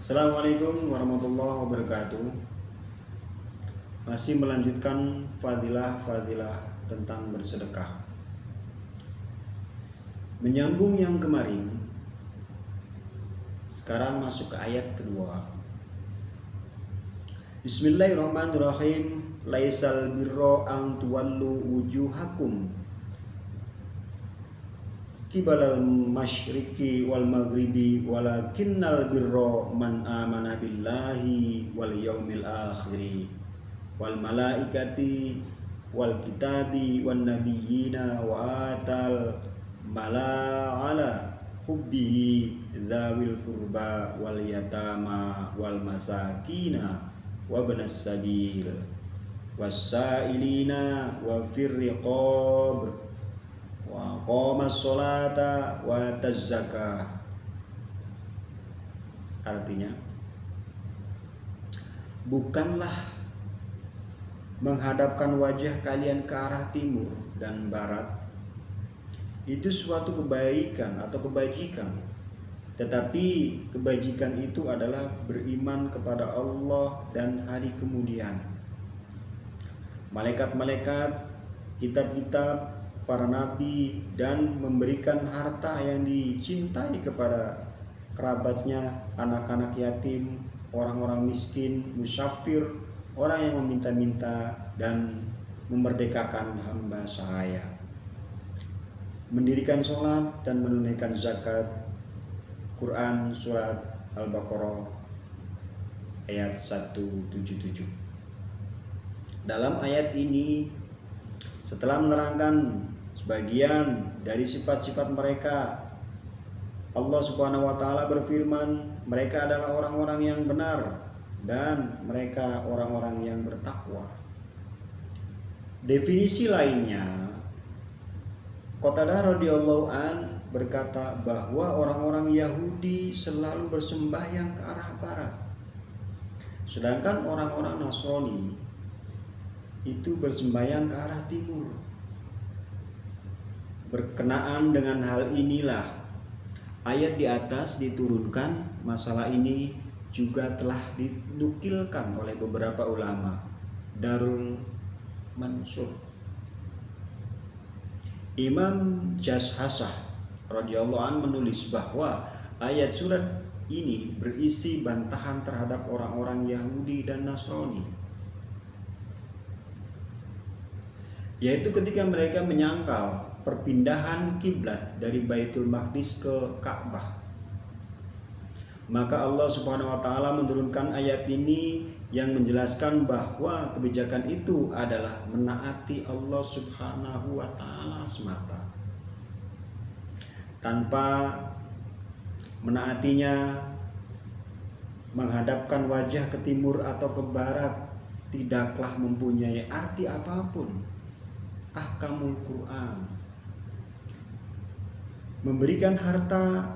Assalamualaikum warahmatullahi wabarakatuh. Masih melanjutkan fadilah-fadilah tentang bersedekah. Menyambung yang kemarin, sekarang masuk ke ayat kedua. Bismillahirrahmanirrahim. Laisal birra an tuwallu wujuhakum kibalal masyriqi wal maghribi walakinnal birra man amana billahi wal yaumil akhiri wal malaikati wal kitabi wan nabiyyina wa atal mala ala hubbihi dzawil qurba wal yatama wal masakina wa ibnas sabil wasailina wa firriqab wa qamas sholata wa tazzakah. Artinya, bukanlah menghadapkan wajah kalian ke arah timur dan barat itu suatu kebaikan atau kebajikan, tetapi kebajikan itu adalah beriman kepada Allah dan hari kemudian, malaikat-malaikat, kitab-kitab, para nabi, dan memberikan harta yang dicintai kepada kerabatnya, anak-anak yatim, orang-orang miskin, musyafir, orang yang meminta-minta, dan memerdekakan hamba sahaya, mendirikan sholat dan menunaikan zakat. Quran surat Al-Baqarah ayat 177. Dalam ayat ini, setelah menerangkan sebagian dari sifat-sifat mereka, Allah Subhanahu wa taala berfirman, mereka adalah orang-orang yang benar dan mereka orang-orang yang bertakwa. Definisi lainnya, Qatadah radhiyallahu an berkata bahwa orang-orang Yahudi selalu bersembahyang ke arah barat, sedangkan orang-orang Nasrani itu bersembahyang ke arah timur. Berkenaan dengan hal inilah ayat di atas diturunkan. Masalah ini juga telah dinukilkan oleh beberapa ulama Darul Mansur. Imam Jashasah radhiyallahu an menulis bahwa ayat surat ini berisi bantahan terhadap orang-orang Yahudi dan Nasrani, yaitu ketika mereka menyangkal perpindahan kiblat dari Baitul Maqdis ke Ka'bah. Maka Allah Subhanahu wa taala menurunkan ayat ini yang menjelaskan bahwa kebijakan itu adalah menaati Allah Subhanahu wa taala semata. Tanpa menaatinya, menghadapkan wajah ke timur atau ke barat tidaklah mempunyai arti apapun. Ahkamul Quran. Memberikan harta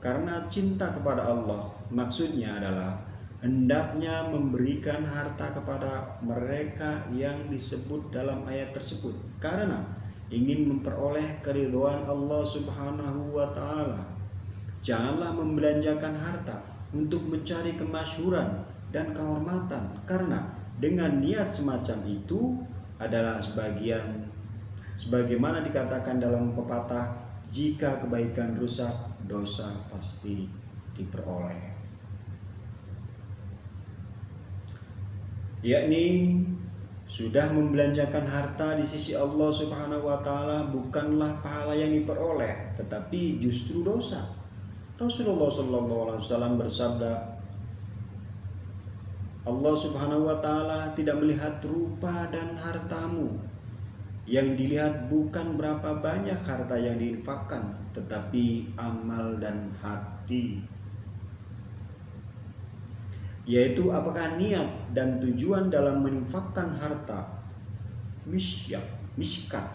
karena cinta kepada Allah, maksudnya adalah hendaknya memberikan harta kepada mereka yang disebut dalam ayat tersebut karena ingin memperoleh keridhaan Allah Subhanahu wa taala. Janganlah membelanjakan harta untuk mencari kemasyhuran dan kehormatan, karena dengan niat semacam itu adalah sebagaimana dikatakan dalam pepatah, jika kebaikan rusak, dosa pasti diperoleh. Yakni sudah membelanjakan harta di sisi Allah Subhanahu wa taala bukanlah pahala yang diperoleh, tetapi justru dosa. Rasulullah sallallahu alaihi wasallam bersabda, Allah Subhanahu wa taala tidak melihat rupa dan hartamu. Yang dilihat bukan berapa banyak harta yang diinfakkan, tetapi amal dan hati, yaitu apakah niat dan tujuan dalam menginfakkan harta. Mishkat.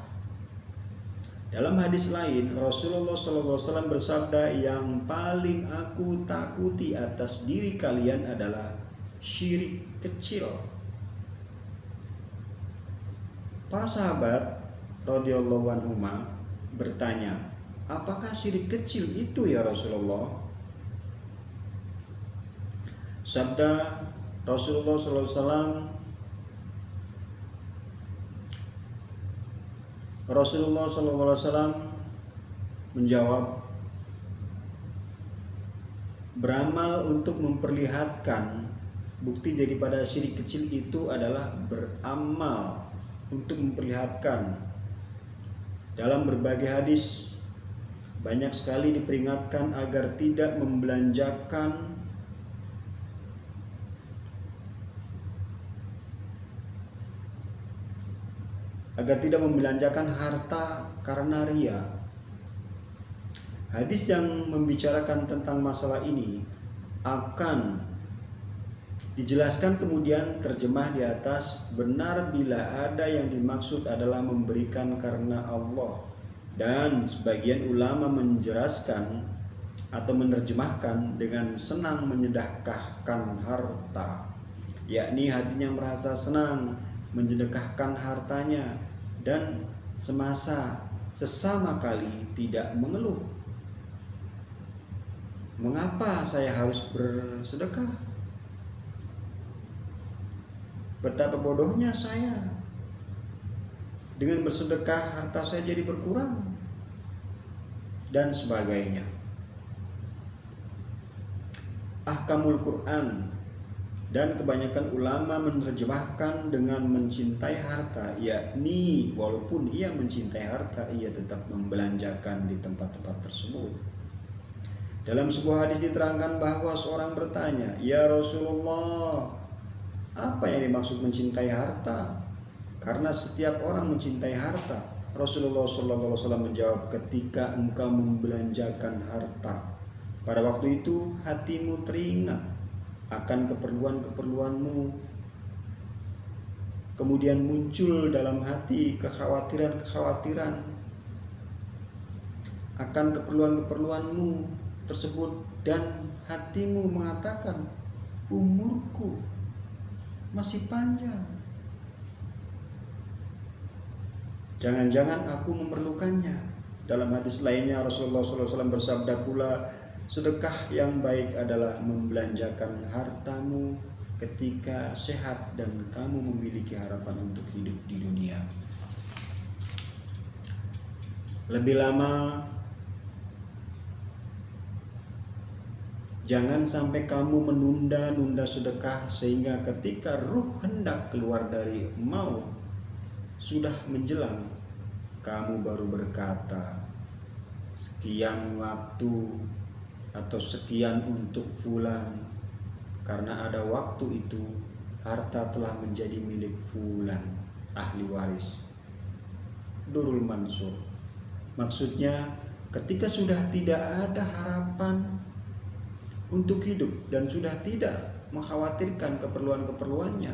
Dalam hadis lain, Rasulullah SAW bersabda, yang paling aku takuti atas diri kalian adalah syirik kecil. Para sahabat radhiyallahu anhuma bertanya, apakah syirik kecil itu ya Rasulullah? Sabda Rasulullah SAW, Rasulullah SAW menjawab, beramal untuk memperlihatkan bukti daripada syirik kecil itu adalah beramal untuk memperlihatkan. Dalam berbagai hadis banyak sekali diperingatkan agar tidak membelanjakan harta karena ria. Hadis yang membicarakan tentang masalah ini akan dijelaskan kemudian terjemah di atas. Benar bila ada yang dimaksud adalah memberikan karena Allah, dan sebagian ulama menjelaskan atau menerjemahkan dengan senang menyedekahkan harta, yakni hatinya merasa senang menyedekahkan hartanya dan sesama kali tidak mengeluh, mengapa saya harus bersedekah? Betapa bodohnya saya, dengan bersedekah harta saya jadi berkurang, dan sebagainya. Ahkamul Quran dan kebanyakan ulama menerjemahkan dengan mencintai harta, yakni walaupun ia mencintai harta, ia tetap membelanjakan di tempat-tempat tersebut. Dalam sebuah hadis diterangkan bahwa seorang bertanya, "Ya Rasulullah, apa yang dimaksud mencintai harta? Karena setiap orang mencintai harta." Rasulullah SAW menjawab, "Ketika engkau membelanjakan harta, pada waktu itu hatimu teringat akan keperluan-keperluanmu. Kemudian muncul dalam hati kekhawatiran-kekhawatiran akan keperluan-keperluanmu tersebut, dan hatimu mengatakan, umurku masih panjang. Jangan-jangan aku memerlukannya." Dalam hadis lainnya Rasulullah SAW bersabda pula, "Sedekah yang baik adalah membelanjakan hartamu ketika sehat dan kamu memiliki harapan untuk hidup di dunia." Lebih lama, jangan sampai kamu menunda-nunda sedekah sehingga ketika ruh hendak keluar dari maut sudah menjelang, kamu baru berkata, "Sekian waktu atau sekian untuk fulan, karena ada waktu itu harta telah menjadi milik fulan, ahli waris." Durul Mansur. Maksudnya, ketika sudah tidak ada harapan untuk hidup dan sudah tidak mengkhawatirkan keperluan-keperluannya,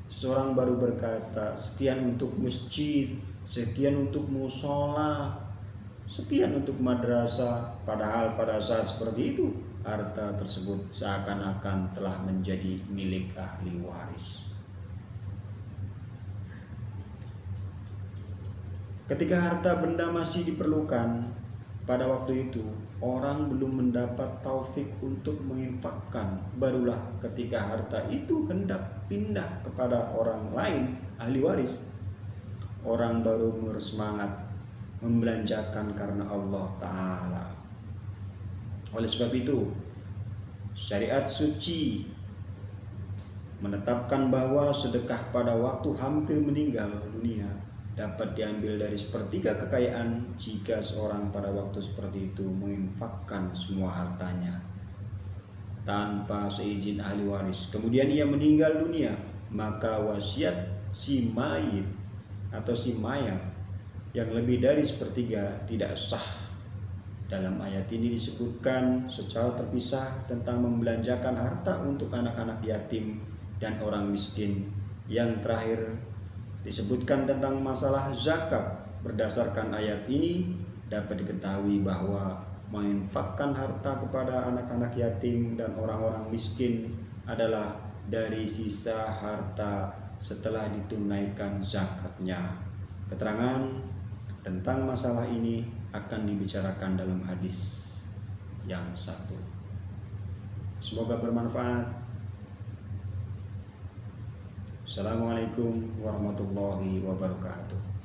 seseorang baru berkata, "Sekian untuk masjid, sekian untuk musola, sekian untuk madrasah." Padahal pada saat seperti itu harta tersebut seakan-akan telah menjadi milik ahli waris. Ketika harta benda masih diperlukan, pada waktu itu orang belum mendapat taufik untuk menginfakkan. Barulah ketika harta itu hendak pindah kepada orang lain, ahli waris, orang baru bersemangat membelanjakan karena Allah Ta'ala. Oleh sebab itu, syariat suci menetapkan bahwa sedekah pada waktu hampir meninggal dunia dapat diambil dari sepertiga kekayaan jika seorang pada waktu seperti itu menginfakkan semua hartanya tanpa seizin ahli waris. Kemudian ia meninggal dunia, maka wasiat si mayit atau si mayat yang lebih dari sepertiga tidak sah. Dalam ayat ini disebutkan secara terpisah tentang membelanjakan harta untuk anak-anak yatim dan orang miskin. Yang terakhir disebutkan tentang masalah zakat. Berdasarkan ayat ini dapat diketahui bahwa menginfakkan harta kepada anak-anak yatim dan orang-orang miskin adalah dari sisa harta setelah ditunaikan zakatnya. Keterangan tentang masalah ini akan dibicarakan dalam hadis yang satu. Semoga bermanfaat. Assalamualaikum warahmatullahi wabarakatuh.